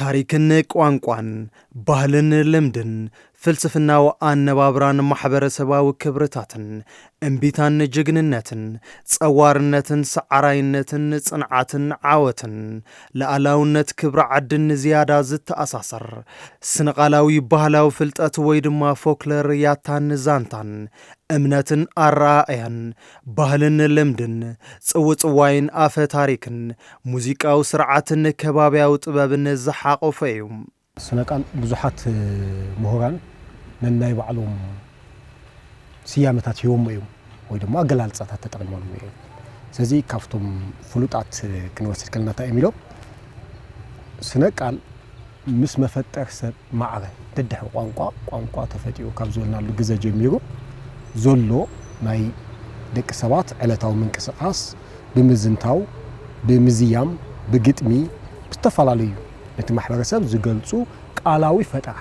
ታሪክን ቋንቋን ባህልን ልምድን ፍልስፍናው አነባብራን ማህበረሰባዊ ክብርታትን እምቢታን ጅግንነትን ጸዋርነትን ሰዓራይነትን ጽንዓትን ዓወትን ለዓላውነት ክብረ ዓድን ዝያዳ ዝተኣሳሰር ስነቃላዊ ባህላዊ ፍልጠት ወይ ድማ ፎክለር ያታን ዛንታን እምነትን አራአያን ባህልን ልምድን ጽውጽዋይን አፈ ታሪክን ሙዚቃው ስርዓትን ከባቢያው ጥበብን ዝሓቆፈ እዩ ስነቃል ብዙሓት ምሁራን ነናይ ባዕሎም ስያመታት ሂቦም እዮም ወይ ድማ አገላልጻታት ተጠቅሞም እዮም ስለዚ ካፍቶም ፍሉጣት ክንወስድ ከለና እንታይ የሚለው ስነቃል ምስ መፈጠር ሰብ ማዕረ ደድሕ ቋንቋ ተፈጢሩ ካብ ዝወልናሉ ግዜ ጀሚሩ ዘሎ ናይ ደቂ ሰባት ዕለታዊ ምንቅስቃስ ብምዝንታው ብምዝያም ብግጥሚ ብተፈላለዩ ነቲ ማሕበረሰብ ዝገልጹ ቃላዊ ፈጠራ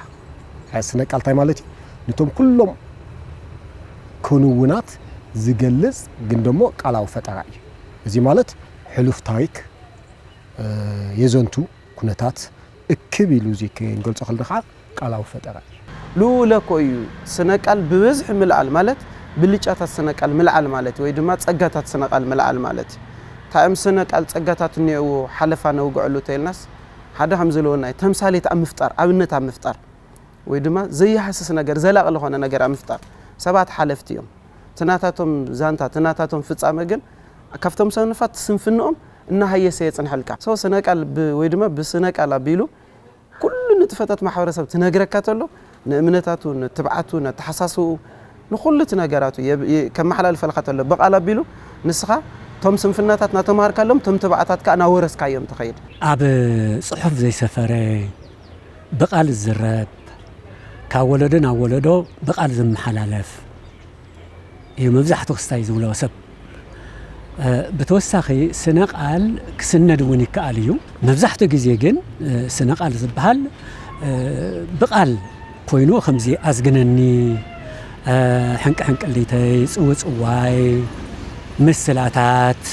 ስነቃል እንታይ ማለት እዩ ነቶም ኩሎም ክንውናት ዝገልጽ ግን ደሞ ቃላዊ ፈጠራ እዩ እዚ ማለት ሕሉፍ ታሪክ የዘንቱ ኩነታት እክብ ኢሉ እዚ ክንገልጾ ከለና ቃላዊ ፈጠራ እዩ ሉለኮ እዩ ስነቃል ብብዝሕ ምልዓል ማለት ብልጫታት ስነቃል ምልዓል ማለት ወይ ድማ ጸጋታት ስነቃል ምልዓል ማለት ታይም ስነቃል ጸጋታት ንየው ሓለፋ ነውግዕሉ ተይልናስ ሓደ ከምዘለውና ተምሳሌት አምፍጣር ኣብነት አምፍጣር ወይ ድማ ዘይሐስስ ነገር ዘላቅ ለሆነ ነገር አምፍጣር ሰባት ሓለፍቲ እዮም ትናታቶም ዛንታ ትናታቶም ፍጻመ ግን ካፍቶም ሰንፋት ስንፍንኦም እና ሃየሰ የጽንሐልካ ሰው ስነቃል ወይ ድማ ብስነቃል አቢሉ ኩሉ ንጥፈታት ማሕበረሰብ ትነግረካ ተሎ ንእምነታቱ ንትብዓቱ ንተሐሳሱ ንኹሉ ነገራቱ ከመሐላልፈልካ ተሎ በቃል አቢሉ ንስኻ ቶም ስንፍናታት ናተማርካሎም ቶም ትብዓታት ካና ወረስካዮም ተኸይድ ኣብ ጽሑፍ ዘይሰፈረ በቃል ዝረብ ካብ ወለዶ ናብ ወለዶ በቃል ዝመሓላለፍ እዩ መብዛሕትኡ ክስታይ ዝብሎ ሰብ ብተወሳኺ ስነቃል ክስነድ እውን ይከኣል እዩ መብዛሕትኡ ግዜ ግን ስነቃል ዝበሃል በቃል ኮይኑ ከምዚ ኣዝግነኒ ሕንቅሕንቅሊተይ ጽውጽዋይ ምስላታት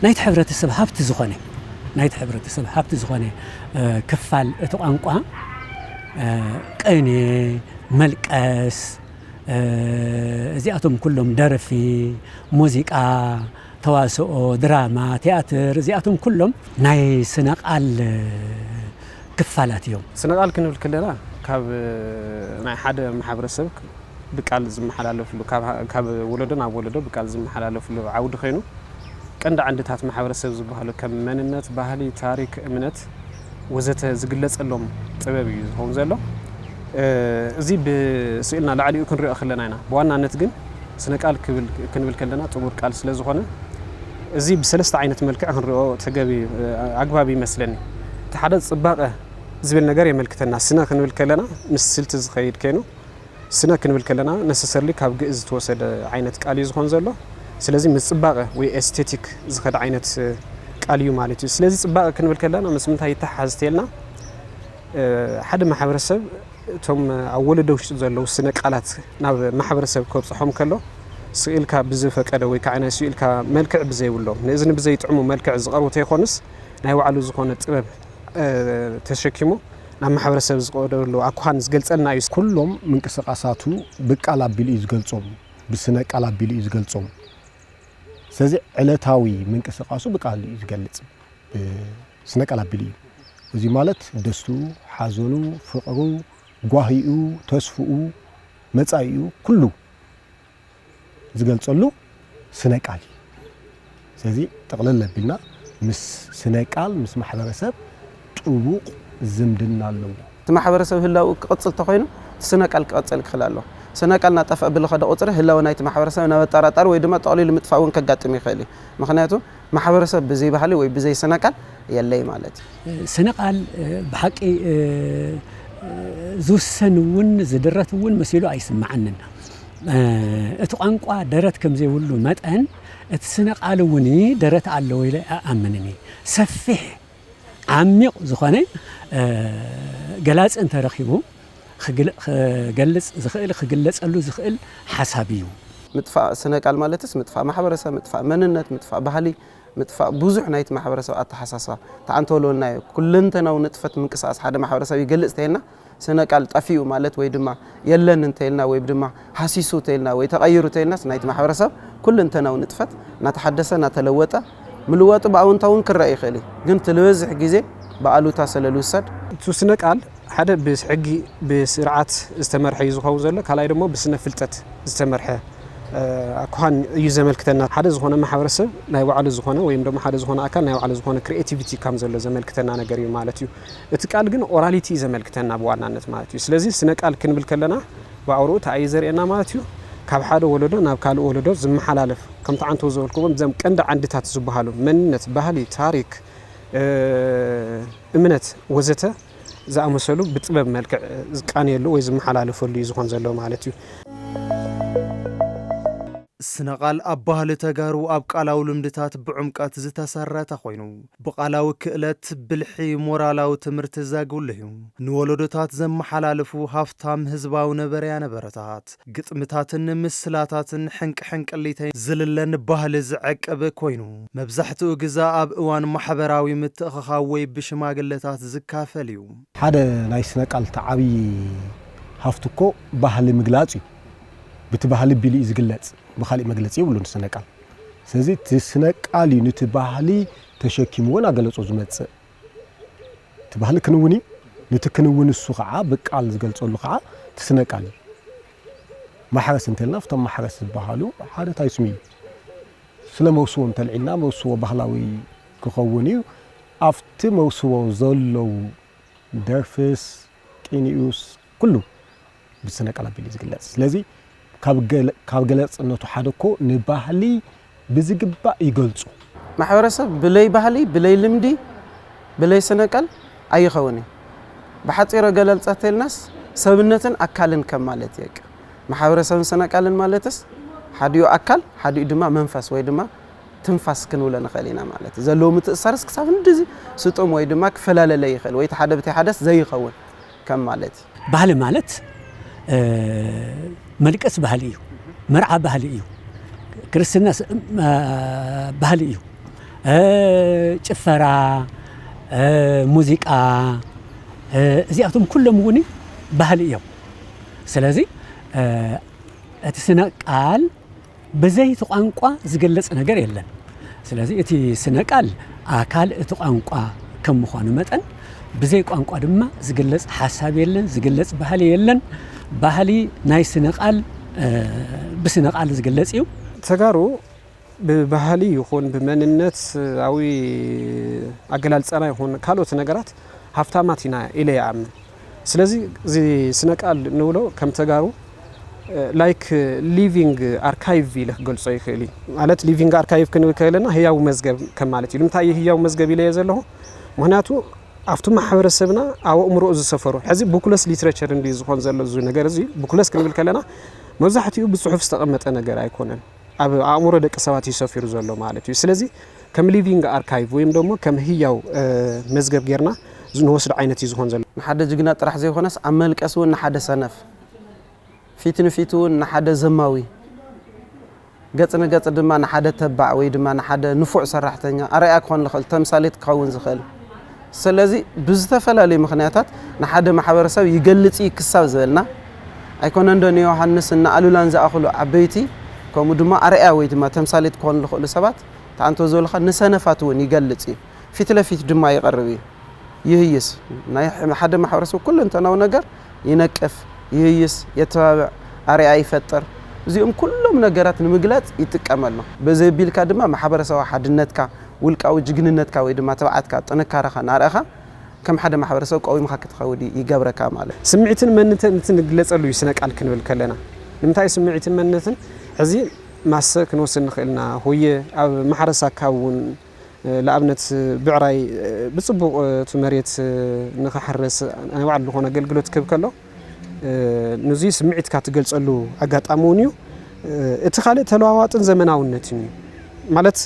ናይቲ ሕብረተሰብ ሃብቲ ዝኾነ ክፋል እቲ ቋንቋ ቅኔ መልቀስ እዚኣቶም ኩሎም ደርፊ ሙዚቃ ተዋስኦ ድራማ ቲያትር እዚኣቶም ኩሎም ናይ ስነቃል ክፋላት እዮም ስነቃል ክንብል ከለና ካብ ናይ ሓደ ማሕበረሰብ ብቃል ዝመሓላለፍሉ ካብ ወለዶ ናብ ወለዶ ብቃል ዝመሓላለፍሉ ዓውዲ ኮይኑ ቀንዲ ዓንድታት ማሕበረሰብ ዝበሃሉ ከም መንነት ባህሊ ታሪክ እምነት ወዘተ ዝግለጸሎም ጥበብ እዩ ዝኸውን ዘሎ እዚ ብስእልና ላዕሊኡ ክንሪኦ ከለና ኢና ብዋናነት ግን ስነቃል ክንብል ከለና ጥቡር ቃል ስለ ዝኾነ እዚ ብሰለስተ ዓይነት መልክዕ ክንሪኦ ተገቢ ኣግባብ ይመስለኒ እቲ ሓደ ጽባቐ ዝብል ነገር የመልክተና ስነ ክንብል ከለና ምስ ስልቲ ዝኸይድ ኮይኑ ስነ ክንብል ከለና ነሰሰርሊ ካብ ግእዝ ተወሰደ ዓይነት ቃል እዩ ዝኾን ዘሎ ስለዚ ምስ ጽባቐ ወይ ኤስቴቲክ ዝኸድ ዓይነት ቃል እዩ ማለት እዩ ስለዚ ጽባቐ ክንብል ከለና ምስ ምንታይ ይተሓዝ ተልና ሓደ ማሕበረሰብ እቶም ኣብ ወለዶ ውሽጢ ዘለዉ ስነ ቃላት ናብ ማሕበረሰብ ከብፅሖም ከሎ ስኢልካ ብዝፈቀደ ወይ ከዓ ናይ ስኢልካ መልክዕ ብዘይብሎም ንእዝኒ ብዘይጥዕሙ መልክዕ ዝቐርቡ ተይኾንስ ናይ ባዕሉ ዝኾነ ጥበብ ተሸኪሙ ናብ ማሕበረሰብ ዝቀደሉ ኣኳን ዝገልጸልና እዩ ኩሎም ምንቅስቃሳቱ ብቃል አቢሉ እዩ ዝገልጾም ብስነ ቃል አቢሉ እዩ ዝገልጾም ስለዚ ዕለታዊ ምንቅስቃሱ ብቃል እዩ ዝገልጽ ብስነ ቃል አቢሉ እዩ እዚ ማለት ደስቱ ሓዘኑ ፍቅሩ ጓሂኡ ተስፉኡ መጻኢኡ ኩሉ ዝገልጸሉ ስነ ቃል ስለዚ ጠቅለል አቢልና ምስ ስነ ቃል ምስ ማሕበረሰብ ጥቡቅ ዝምድና ኣለዎ እቲ ማሕበረሰብ ህላው ክቅጽል ተኾይኑ ስነቃል ክቅጽል ክኽእል ኣሎ ስነቃል ናጠፍእ ብልኸደ ቁጽሪ ህላው ናይቲ ማሕበረሰብ ናበጠራጣሪ ወይ ድማ ጠቕሊሉ ምጥፋእ እውን ከጋጥም ይኽእል እዩ ምክንያቱ ማሕበረሰብ ብዘይ ባህሊ ወይ ብዘይ ስነቃል የለይ ማለት እዩ ስነቃል ብሓቂ ዝውሰን እውን ዝድረት እውን መሲሉ ኣይስማዓንን እቲ ቋንቋ ደረት ከም ዘይብሉ መጠን እቲ ስነቃል እውን ደረት ኣለዎ ኢለ ኣምንኒ ሰፊሕ ዓሚቕ ዝኾነ ገላጽ እንተረኺቡ ክገልጽ ዝኽእል ክግለጸሉ ዝኽእል ሓሳብ እዩ ምጥፋእ ስነቃል ማለትስ ምጥፋእ ማሕበረሰብ ምጥፋእ መንነት ምጥፋእ ባህሊ متفق بوزح نايت محبرسة أتحساسا تعنتولو لنا كلنتنا ونطفت من قصاص حدا محبرسة يجلس تيلنا سنة قال طفيو مالت ويدما يلن انتيلنا ويبدما حسيسو تيلنا ويتغيروا تيلنا نايت محبرسة كلنتنا ونطفت نتحدث نتلوتا ملوات باونتاون كرأي خلي قمت لوزح جزء بقالو تاسل الوسد سنة قال حدا بسحقي بسرعات استمرح يزخو زله كلاي دمو بسنة فلتت استمرح أكون يزملكتنا حدا زخونه محبرسب ناي وعلى زخونه ويم دمو حدا زخونه أكل ناي وعلى زخونه كرياتيفيتي كم زله زملكتنا أنا قريب مالتيو اتقال جن أوراليتي زملكتنا بوعنا نت مالتيو سلزي سنة قال كن بالكلنا بعروت عايزر إنا مالتيو كاب حدا ولده ناب كالو ولده زم حلالف كم تعنتو زولكم زم كند عندي تاتزبهالو منت بهالي تاريخ እምነት ወዘተ زأمسلو بتبب ملك كان يلو ويزم حلال فلي زخون زلو مالتيو سنقال أبهل تجارو أبقالاو لمدتات بعمقات زتسرات خوينو بقالاو كئلت بالحي مورالاو تمرت زاقولهم نولدتات زم حلالفو هافتام هزباو نبريا نبرتات قطمتاتن مسلاتاتن حنك الليتين زللن بهل زعقب كوينو مبزحتو قزا أب اوان محبراوي متأخخاوي بشماقلتات زكافليو حدا ناي سنقال تعبي هافتوكو بهل مقلاتي بتبهل بيلي إزقلت بخالي مجلسي ولون سنقال سزي تسنقالي نتبهلي تشكيمون أقلص أزمت تبهلي كنوني نتكنون السقعة بقال زقلص اللقعة تسنقالي ما حرس انتلنا فتم ما حرس بهالو هذا تايسمي سلا موسوم تلعنا موسو بهلاوي كخوني أفت موسو زلو درفس كينيوس كله بسنقال بيلي زقلت لذي ካብ ገለጽነቱ ሓደኮ ንባህሊ ብዝግባእ ይገልጹ ማሕበረሰብ ብለይ ባህሊ ብለይ ልምዲ ብለይ ስነቀል ኣይኸውን ብሓጺረ ገለልጻተልናስ ሰብነትን ኣካልን ከም ማለት ይቅ ማሕበረሰብን ስነቀልን ማለትስ ሓዲዩ ኣካል ሓዲዩ ድማ መንፈስ ወይ ድማ ትንፋስ ክንውለ ንኽእል ኢና ማለት ዘለዎ ምትእሳርስ ክሳብ እንደዚ ስጦም ወይ ድማ ክፈላለለ ይኽእል ወይ ሓደ ብታይ ሓደስ ዘይኸውን ከም ማለት ባህሊ ማለት ملكس بهاليو مرعى بهاليو كريستنا بهاليو ጭፈራ ሙዚቃ እዚአቱም ኩሎም ወኒ ባህል እዮም ስለዚህ እቲ ስነ ቃል በዘይት ቋንቋ ዝገለጽ ነገር የለን ስለዚህ እቲ ስነ ቃል አካል እቲ ቋንቋ ከም ሆነ መጠን بزي قانقا دما زغلص حساب يلن زغلص ባህል የለን ባህሊ ናይ ስነቃል በስነቃል ዝገለጽ እዩ ተጋሩ በባህሊ ይሆን በመንነት አዊ አገላልጻና ይሆን ካሎት ነገራት ሀፍታማቲና ኢለያም ስለዚህ እዚ ስነቃል ነው ከም ተጋሩ ላይክ ሊቪንግ አርካይቭ ይልህ ገልጾ ይኸሊ ማለት ሊቪንግ አርካይቭ ከነከለና ህያው መዝገብ ከማለት ይልምታይ ህያው መዝገብ ይለየ ዘለዎ ምክንያቱ አፍቱ ማህበረሰብና አው እምሮ ዝሰፈሩ ሕዚ ቡክለስ ሊትሬቸር እንዲ ዝሆን ዘሎ ዙ ነገር እዚ ቡክለስ ክንብል ከለና መብዛሕትኡ ብጽሑፍ ዝተቀመጠ ነገር አይኮነን አብ አእምሮ ደቂ ሰባት ይሰፊሩ ዘሎ ማለት እዩ ስለዚህ ከም ሊቪንግ አርካይቭ ወይም ደግሞ ከም ህያው መዝገብ ጌርና ዝንወስድ ዓይነት ይዝሆን ዘሎ ሓደ ጅግና ጥራሕ ዘይኾነስ አመልቀስ ወን ሓደ ሰነፍ ፊትን ፊቱን ሓደ ዘማዊ ገጽ ነገጽ ድማ ሓደ ተባዕ ወይ ድማ ሓደ ንፉዕ ሰራሕተኛ አርአያ ክኾን ልኽእል ተምሳሌት ክኸውን ዝኽእል ስለዚህ ብዝተፈላለዩ ምኽንያታት ንሓደ ማሕበረሰብ ይገልጽ ይክሳብ ዘበልና ኣይኮነ እንደኒ ዮሐንስ እና አሉላን ዝኣኽሉ ዓበይቲ ከምኡ ድማ አርአያ ወይ ድማ ተምሳሌት ክኾን ልኽእሉ ሰባት ታንቶ ዘልኻ ንሰነፋት እውን ይገልጽ ፊት ለፊት ድማ ይቐርብ ይህይስ ናይ ሓደ ማሕበረሰብ ኩሉ እንተናው ነገር ይነቅፍ ይህይስ የተባብዕ አርአያ ይፈጥር እዚኦም ኩሎም ነገራት ንምግላጽ ይጥቀመሉ በዘይ ቢልካ ድማ ማሕበረሰብ ሓድነትካ ውልቃዊ ጅግንነትካ ወይ ድማ ተባዓትካ ጥንካረኻ ናርአኻ ከም ሓደ ማሕበረሰብ ቀዊምካ ክትኸውዲ ይገብረካ ማለት ስምዒትን መንነትን ግለጸሉ ይስነቃል ክንብል ከለና ንምታይ ስምዒትን መንነትን ሕዚ ማሰ ክንወስድ ንኽእልና ሆየ ኣብ ማሕረሳካውን ለኣብነት ብዕራይ ብጽቡቕ ትመሬት ንኽሕረስ ንባዕሉ ዝኾነ ኣገልግሎት ክህብ ከሎ ነዚ ስምዒትካ ትገልጸሉ ኣጋጣሚውን እዩ እቲ ካልእ ተለዋዋጥን ዘመናውነትን እዩ ማለት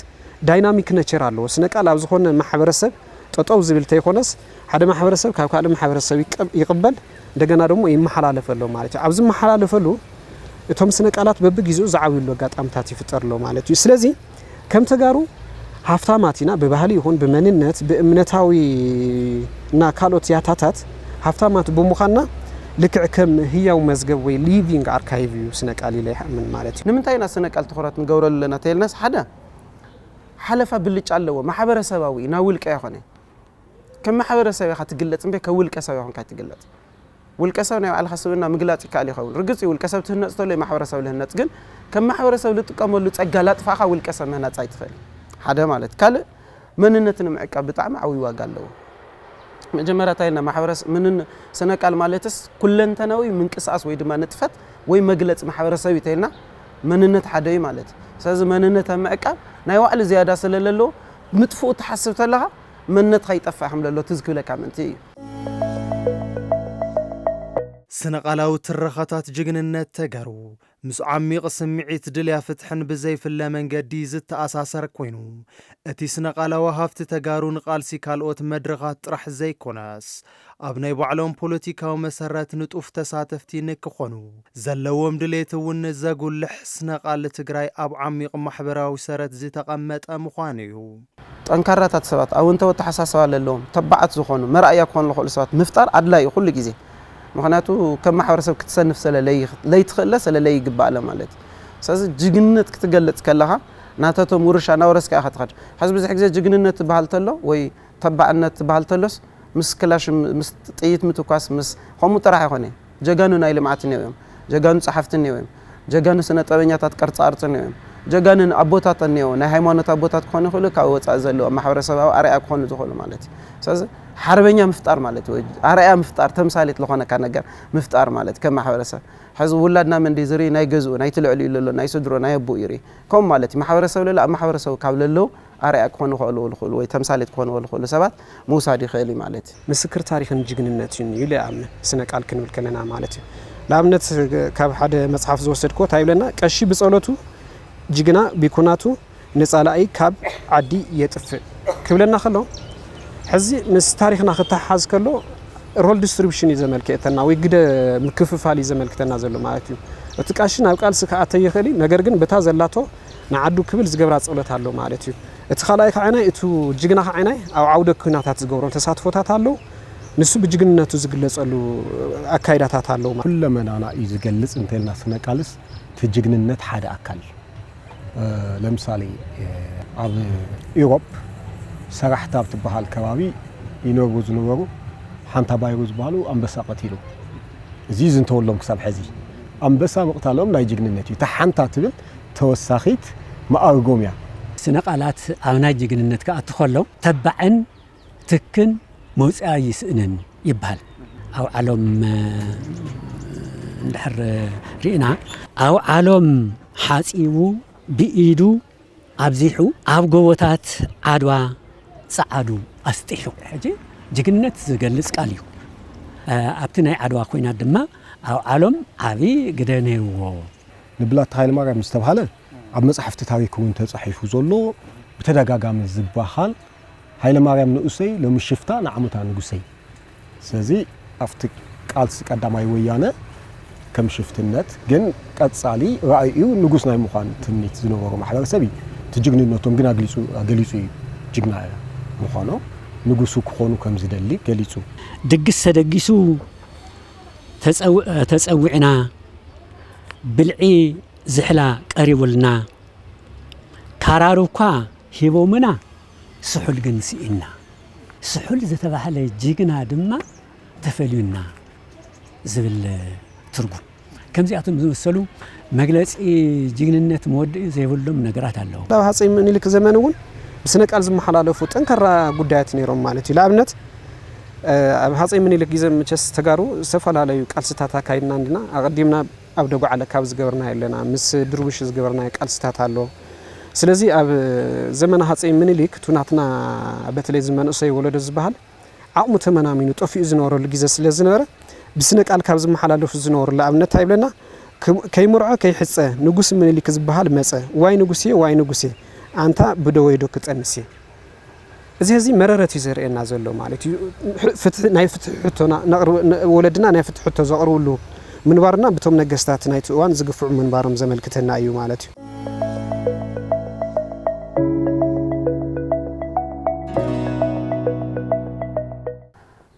ዳይናሚክ ነቸር አለው ስነቃል ኣብ ዝኾነ ማሕበረሰብ ጠጠው ዝብል ተይኮነስ ሓደ ማሕበረሰብ ካብ ካልእ ማሕበረሰብ ይቅበል እንደገና ደግሞ ይመሓላለፈሉ ማለት እዩ ኣብዚ መሓላለፈሉ እቶም ስነቃላት በብግዚኡ ዝዓብይሉ ኣጋጣሚታት ይፍጠርሉ ማለት እዩ ስለዚህ ከም ተጋሩ ሃፍታማቲና በባህሊ ይሁን በመንነት በእምነታዊ እና ካልኦት ያታታት ሃፍታማት በሙኻና ልክዕ ከም ህያው መዝገብ ወይ ሊቪንግ አርካይቭ ስነቃል ኢለ ምን ማለት እዩ ንምንታይና ስነቃል ትኹረት ንገብረሉ ለና ተይልናስ ሓደ ሓለፋ ብልጭ ኣለዎ ማሕበረሰባዊ ና ውልቀ ይኾነ ከም ማሕበረሰብ ኢኻ ትግለጽ እምበይ ከውልቀ ሰብ ይኾንካ ትግለጽ ውልቀ ሰብ ናይ ባዕልኻ ስብዕና ምግላጽ ይከኣል ይኸውን ርግጽ ውልቀ ሰብ ትህነጽ ተሎ ማሕበረሰብ ልህነጽ ግን ከም ማሕበረሰብ ልጥቀመሉ ጸጋ ላጥፋኻ ውልቀ ሰብ ምህናጽ ኣይትኽእል ሓደ ማለት ካልእ መንነትን ምዕቃብ ብጣዕሚ ዓብይ ዋጋ ኣለዎ መጀመርያ ታይና ማሕበረሰብ ምን ስነቃል ማለትስ ኩለንተናዊ ምንቅስቃስ ወይ ድማ ንጥፈት ወይ መግለጽ ማሕበረሰብ ይተይልና መንነት ሓደ እዩ ማለት ስለዚ መንነት ምዕቃብ ናይ ዋዕሊ ዝያዳ ስለለሎ ምጥፎ ተሓስብ ተለኻ መንነት ከይጠፋ ከምለሎ ትዝክብለካ ምንቲ እዩ ስነቃላዊ ትረኻታት ጅግንነት ተጋሩ ምስ ዓሚቕ ስምዒት ድልያ ፍትሕን ብዘይፍለ መንገዲ ዝተኣሳሰር ኮይኑ እቲ ስነቃላዊ ሃፍቲ ተጋሩ ንቓልሲ ካልኦት መድረኻት ጥራሕ ዘይኮነስ ኣብ ናይ ባዕሎም ፖለቲካዊ መሰረት ንጡፍ ተሳተፍቲ ንክኾኑ ዘለዎም ድሌት እውን ዘጉልሕ ስነቃል ትግራይ ኣብ ዓሚቕ ማሕበራዊ ሰረት ዝተቐመጠ ምዃኑ እዩ ጠንካራታት ሰባት ኣወንታዊ ተሓሳስባ ኣለዎም ተባዓት ዝኾኑ መርኣያ ክኾኑ ዝኽእሉ ሰባት ምፍጣር ኣድላይ ኩሉ ግዜ ምክንያቱ ከም ማሕበረሰብ ክትሰንፍ ስለለይ ትኽእለ ስለለይ ይግባእ ማለት ስለዚ ጅግንነት ክትገለጽ ከለኻ ናተቶም ውርሻ ናወረስካ ኢኻ ትኸድ ሕዚ ብዙሕ ግዜ ጅግንነት ትበሃል ተሎ ወይ ተባዕነት ትበሃል ተሎስ ምስ ክላሽ ምስ ጥይት ምትኳስ ምስ ከምኡ ጥራሕ ይኾነ ጀጋኑ ናይ ልምዓት እዮም ጀጋኑ ጸሓፍቲ እዮም ጀጋኑ ስነ ጥበበኛታት ቅርጻ ቅርጽ እዮም ጀጋኑ ኣቦታት እዮም ናይ ሃይማኖት ኣቦታት ክኾኑ ይኽእሉ ካብ ወጻኢ ዘለዎ ማሕበረሰባዊ ኣርኣያ ክኾኑ ዝኽእሉ ማለት እዩ ስለዚ ሓርበኛ ምፍጣር ማለት ወይ ኣርኣያ ምፍጣር ተምሳሌት ዝኾነካ ነገር ምፍጣር ማለት ከም ማሕበረሰብ ሕዚ ውላድና መንዲ ዝሪ ናይ ገዝኡ ናይ ትልዕሉ ይለሎ ናይ ስድሮ ናይ ኣቦ ይሪ ከም ማለት ማሕበረሰብ ለላ ማሕበረሰብ ካብ ለሎ ኣርኣያ ክኾኑ ይኽእሉ ወይ ተምሳሌት ክኾኑ ይኽእሉ ሰባት ምውሳድ ይኽእል ማለት ምስክር ታሪክን ጅግንነትን ኢሉ ይኣምን ስነቃል ክንብል ከለና ማለት እዩ ለኣብነት ካብ ሓደ መጽሓፍ ዝወሰድኮ ታይብለና ቀሺ ብጸሎቱ ጅግና ቢኩናቱ ንጻላኢ ካብ ዓዲ የጥፍእ ክብለና ከሎ ሕዚ ምስ ታሪክና ክተሓዝ ከሎ ሮል ዲስትሪቢዩሽን ይዘመልክተና ወይ ግደ ምክፍፋል ይዘመልክተና ዘሎ ማለት እዩ እቲ ቃሽ ናብ ቃልሲ ከኣተ ይኽእል ነገር ግን በታ ዘላቶ ንዓዱ ክብል ዝገብራ ጸሎት ኣሎ ማለት እዩ እቲ ኻልኣይ ከዓይናይ እቲ ጅግና ከዓይናይ ኣብ ዓውደ ኩናታት ዝገብሮን ተሳትፎታት ኣሎ ንሱ ብጅግንነቱ ዝግለጸሉ ኣካይዳታት ኣሎ ኩለመናና እዩ ዝገልጽ እንተልና ስነቃልስ ትጅግንነት ሓደ ኣካል ለምሳሌ ኣብ ኢሮፕ ሰራሕታ ብትበሃል ከባቢ ይነብሩ ዝነበሩ ሓንታ ባይሩ ዝበሃሉ ኣንበሳ ቀቲሉ እዚ ዝንተወሎም ክሳብ ሕዚ ኣንበሳ መቕታሎም ናይ ጅግንነት እዩ ተሓንታ ትብል ተወሳኺት ማኣርጎም እያ ስነቃላት ኣብ ናይ ጅግንነት ከኣቱ ከሎም ተባዕን ትክን መውፅያ ይስእንን ይበሃል ኣብ ዓለም እንድሕር ርኢና ኣብ ዓለም ሓፂቡ ብኢዱ ኣብዚሑ ኣብ ጎቦታት ዓድዋ ጸዓዱ ኣስጢሑ ሕጂ ጅግንነት ዝገልጽ ቃል እዩ ኣብቲ ናይ ዓድዋ ኮይናት ድማ ኣብ ዓለም ዓቢ ግደ ነይርዎ ንብላት ሃይለማርያም ዝተባሃለ ኣብ መጽሓፍቲ ታሪክ እውን ተጻሒፉ ዘሎ ብተደጋጋሚ ዝበሃል ሃይለማርያም ንኡሰይ ለምሽፍታ ንዓመታ ንጉሰይ ስለዚ ኣብቲ ቃልሲ ቀዳማይ ወያነ ከም ሽፍትነት ግን ቀጻሊ ራእዩ ንጉስ ናይ ምዃን ትምኒት ዝነበሩ ማሕበረሰብ እዩ ትጅግንነቶም ግን ኣገሊጹ እዩ ጅግና ምዃኖ ንጉሱ ክኾኑ ከም ዝደሊ ገሊጹ ድግስ ተደጊሱ ተጸዊዕና ብልዒ ዝሕላ ቀሪቡልና ካራሩኳ ሂቦምና ስሑል ግን ስኢና ስሑል ዝተባህለ ጅግና ድማ ተፈልዩና ዝብል ትርጉም ከምዚኣቶም ዝመሰሉ መግለጺ ጅግንነት መወድእ ዘይብሎም ነገራት ኣለዉ ኣብ ሃፀይ ምኒልክ ዘመን እውን ብስነቃል ዝመሓላለፉ ጠንካራ ጉዳያት ነይሮም ማለት እዩ ለኣብነት ኣብ ሃፀይ ምኒልክ ግዜ መቸስ ተጋሩ ዝተፈላለዩ ቃልስታት ኣካይድና እንድና ኣቐዲምና ኣብ ደጓዓለ ካብ ዝገበርና የለና ምስ ድርውሽ ዝገበርና ቃልስታት ኣሎ ስለዚ ኣብ ዘመን ሃፀይ ምኒልክ ቱናትና በተለይ ዝመንእሰይ ወለዶ ዝበሃል ዓቕሙ ተመናሚኑ ጠፊኡ ዝነበረሉ ግዜ ስለ ዝነበረ ብስነቃል ካብ ዝመሓላለፉ ዝነበሩ ለኣብነት ታይብለና ከይምርዖ ከይሕፀ ንጉስ ምኒልክ ዝበሃል መፀ ዋይ ንጉሴ ዋይ ንጉሴ አንታ ብደወይዶ ክጸንሲ እዚ መረረት ይዘርኤና ዘሎ ማለት እዩ ፍትሕ ናይ ፍትሕ ሕቶና ወለድና ናይ ፍትሕ ሕቶ ዘቕርብሉ ምንባርና በቶም ነገስታት ናይ ትእዋን ዝግፍዑ ምንባሮም ዘመልክተና እዩ ማለት እዩ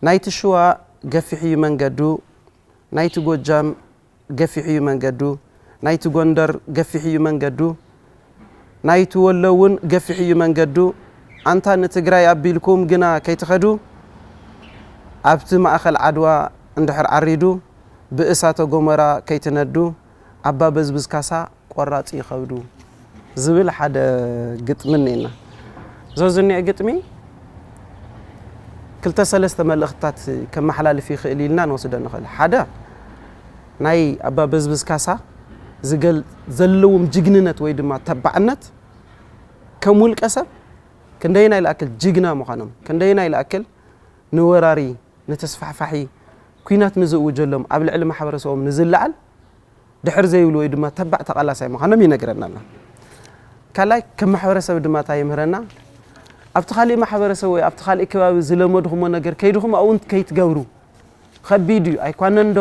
ናይቲ ሸዋ ገፊሕ እዩ መንገዱ ናይቲ ጎጃም ገፊሕ እዩ መንገዱ ናይቲ ጎንደር ገፊሕ እዩ መንገዱ ናይቲ ወሎ እውን ገፊሕ እዩ መንገዱ አንታ ንትግራይ አቢልኩም ግና ከይትኸዱ ኣብቲ ማእኸል ዓድዋ እንድሕር ዓሪዱ ብእሳተ ጎመራ ከይትነዱ አባ በዝብዝ ካሳ ቆራፂ ይኸብዱ ዝብል ሓደ ግጥሚ ነና ዘዝኒዕ ግጥሚ ክልተ ሰለስተ መልእኽትታት ከመሓላልፍ ይኽእል ኢልና ንወስዶ ንኽእል ሓደ ናይ አባ በዝብዝ ካሳ ዝገል ዘለዎም ጅግንነት ወይ ድማ ተባዕነት ከም ውልቀ ሰብ ክንደይና ይላክል ጅግና ምዃኖም ክንደይና ይላክል ንወራሪ ንተስፋሕፋሒ ኩናት ንዝውጀሎም ኣብ ልዕሊ ማሕበረሰቦም ንዝለዓል ድሕር ዘይብሉ ወይ ድማ ተባዕ ተቃላሳይ ምዃኖም ይነግረና ካልኣይ ከም ማሕበረሰብ ድማ ታይ ይምህረና ኣብቲ ካሊእ ማሕበረሰብ ወይ ኣብቲ ካሊእ ከባቢ ዝለመድኹሞ ነገር ከይድኹም እውን ከይትገብሩ ከቢድ እዩ ኣይኳነንዶ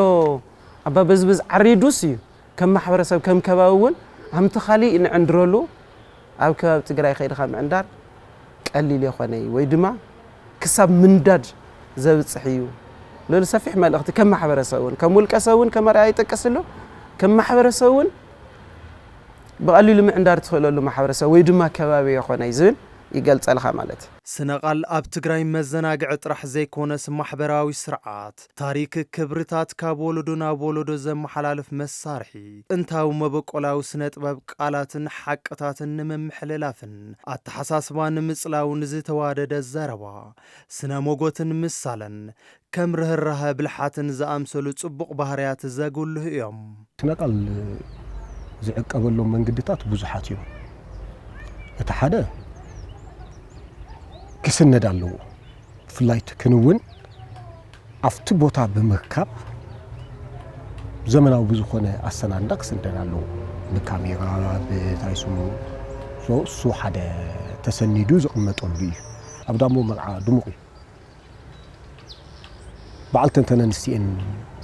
ኣባ በዝብዝ ዓሪዱስ እዩ ከም ማሕበረሰብ ከም ከባቢ እውን ኣምቲ ካሊእ ንዕንድረሉ ኣብ ከባቢ ትግራይ ከይድኻ ምዕንዳር ቀሊል ይኾነይ ወይ ድማ ክሳብ ምንዳድ ዘብፅሕ እዩ ለል ሰፊሕ መልእኽቲ ከም ማሕበረሰብ እውን ከም ውልቀ ሰብ እውን ከም ኣርኣያ ይጠቀስሎ ከም ማሕበረሰብ እውን ብቐሊሉ ምዕንዳር ትኽእለሉ ማሕበረሰብ ወይ ድማ ከባቢ ይኾነይ ዝብል ይገልጸልኻ ማለት ስነቃል ኣብ ትግራይ መዘናግዒ ጥራሕ ዘይኮነስ ማሕበራዊ ስርዓት ታሪክ ክብርታት ካብ ወለዶ ናብ ወለዶ ዘመሓላልፍ መሳርሒ ጥንታዊ መበቆላዊ ስነ ጥበብ ቃላትን ሓቅታትን ንምምሕልላፍን ኣተሓሳስባ ንምጽላውን ዝተዋደደ ዘረባ ስነ ሞጎትን ምሳለን ከም ርህራሄ ብልሓትን ዝኣምሰሉ ጽቡቕ ባህርያት ዘጉልህ እዮም ስነቃል ዝዕቀበሎም መንገድታት ብዙሓት እዮም እቲ ሓደ ክስነድ ኣለዎ ፍላይት ክንውን ኣብቲ ቦታ ብምርካብ ዘመናዊ ብዝኾነ ኣሰናንዳ ክስነድ ኣለዎ ብካሜራ ብታይስሙ እሱ ሓደ ተሰኒዱ ዝቕመጠሉ እዩ ኣብ ዳሞ መርዓ ድሙቕ እዩ በዓልተን ተነንስቲአን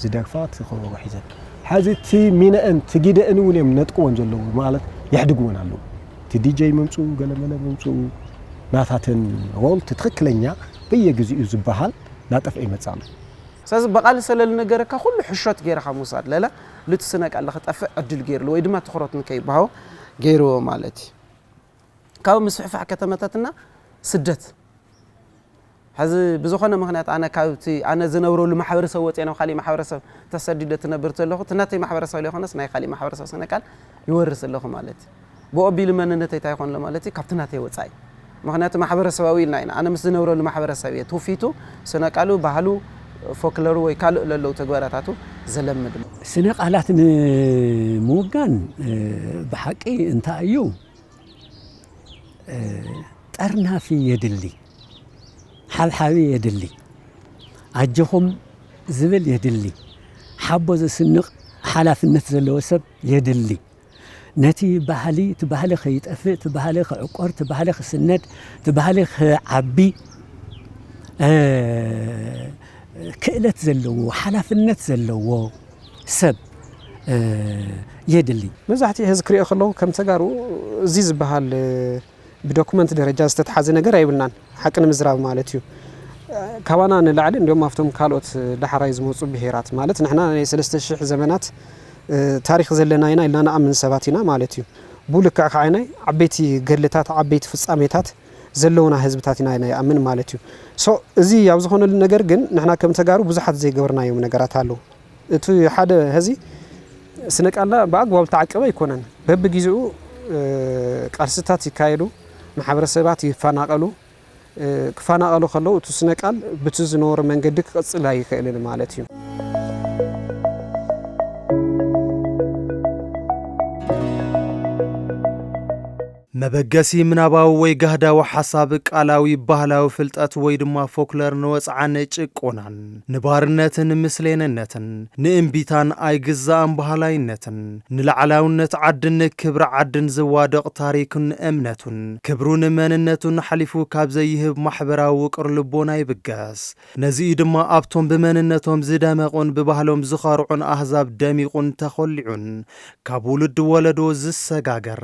ዝደርፋት ክኸበሩ ሒዘን ሓዚ እቲ ሚነአን ትጊደአን እውን እዮም ነጥቅዎን ዘለዉ ማለት ይሕድግዎን ኣለዉ እቲ ዲጀይ መምፁ ገለመለ መምፁ ናታተን ሮል ትክክለኛ በየግዚኡ ዝበሃል ናጠፍአ ይመጻሉ ስለዚ በቃል ሰለል ነገረካ ኩሉ ሕሾት ገይረካ ሙሳድ ለላ ልትስነቃል ለኸጠፍዕ ዕድል ገይርሉ ወይ ድማ ትኹረት ንከይባሃው ገይርዎ ማለት ካብ ምስሕፋሕ ከተመታትና ስደት ሕዚ ብዝኾነ ምኽንያት ኣነ ካብቲ ኣነ ዝነብረሉ ማሕበረሰብ ወፅአና ካሊእ ማሕበረሰብ ተሰዲደ ትነብር ተለኹ ትናተይ ማሕበረሰብ ለይኾነስ ናይ ካሊእ ማሕበረሰብ ስነቃል ይወርስ ኣለኹ ማለት ብኦቢል መንነተይ ታይ ይኾን ማለት ካብቲ ናተይ ወፃይ ምክንያቱ ማሕበረሰባዊ ኢልና ኢና ኣነ ምስ ዝነብረሉ ማሕበረሰብ እየ ትውፊቱ ስነቃሉ ባህሉ ፎክሎሩ ወይ ካልእ ለለው ተግባራታቱ ዘለምድ ስነ ቃላት ንምውጋን ብሓቂ እንታይ እዩ ጠርናፊ የድሊ ሓብሓቢ የድሊ ኣጀኹም ዝብል የድሊ ሓቦ ዘስንቕ ሓላፍነት ዘለዎ ሰብ የድሊ ነቲ ባህሊ ትባህሊ ኸይጠፍእ ትባህሊ ኸዕቆር ትባህሊ ኽስነድ ትባህሊ ኽዓቢ ክእለት ዘለዎ ሓላፍነት ዘለዎ ሰብ የድሊ መብዛሕትኡ ህዝቢ ክሪኦ ከለዉ ከም ተጋሩ እዚ ዝበሃል ብዶኩመንት ደረጃ ዝተተሓዘ ነገር ኣይብልናን ሓቂ ንምዝራብ ማለት እዩ ካባና ንላዕሊ እንዲኦም ኣብቶም ካልኦት ዳሕራይ ዝመፁ ብሄራት ማለት ንሕና ናይ 3000 ዘመናት ታሪክ ዘለና ኢና ኢልና ንኣምን ሰባት ኢና ማለት እዩ ብልክዕ ከዓይናይ ዓበይቲ ገድልታት ዓበይቲ ፍጻሜታት ዘለውና ህዝብታት ኢና ይኣምን ማለት እዩ ሶ እዚ ኣብ ዝኾነሉ ነገር ግን ንሕና ከም ተጋሩ ብዙሓት ዘይገበርናዮም ነገራት ኣለዉ እቲ ሓደ ህዚ ስነቃላ ብኣግባብ ተዓቀበ ኣይኮነን በቢግዚኡ ቃልስታት ይካየዱ ማሕበረሰባት ይፈናቀሉ ክፈናቀሉ ከለዉ እቲ ስነቃል ብቲ ዝነበረ መንገዲ ክቕፅል ኣይክእልን ማለት እዩ መበገሲ ምናባዊ ወይ ጋህዳዊ ሓሳብ ቃላዊ ባህላዊ ፍልጠት ወይ ድማ ፎክለር ንወፅዓን ጭቆናን ንባርነትን ምስሌንነትን ንእምቢታን ኣይግዛእን ባህላይነትን ንላዕላውነት ዓድን ክብሪ ዓድን ዝዋደቕ ታሪክን እምነቱን ክብሩን መንነቱን ሓሊፉ ካብ ዘይህብ ማሕበራዊ ውቅር ልቦና ይብገስ ነዚኡ ድማ ኣብቶም ብመንነቶም ዝደመቑን ብባህሎም ዝኸርዑን ኣህዛብ ደሚቑን ተኸሊዑን ካብ ውልድ ወለዶ ዝሰጋገር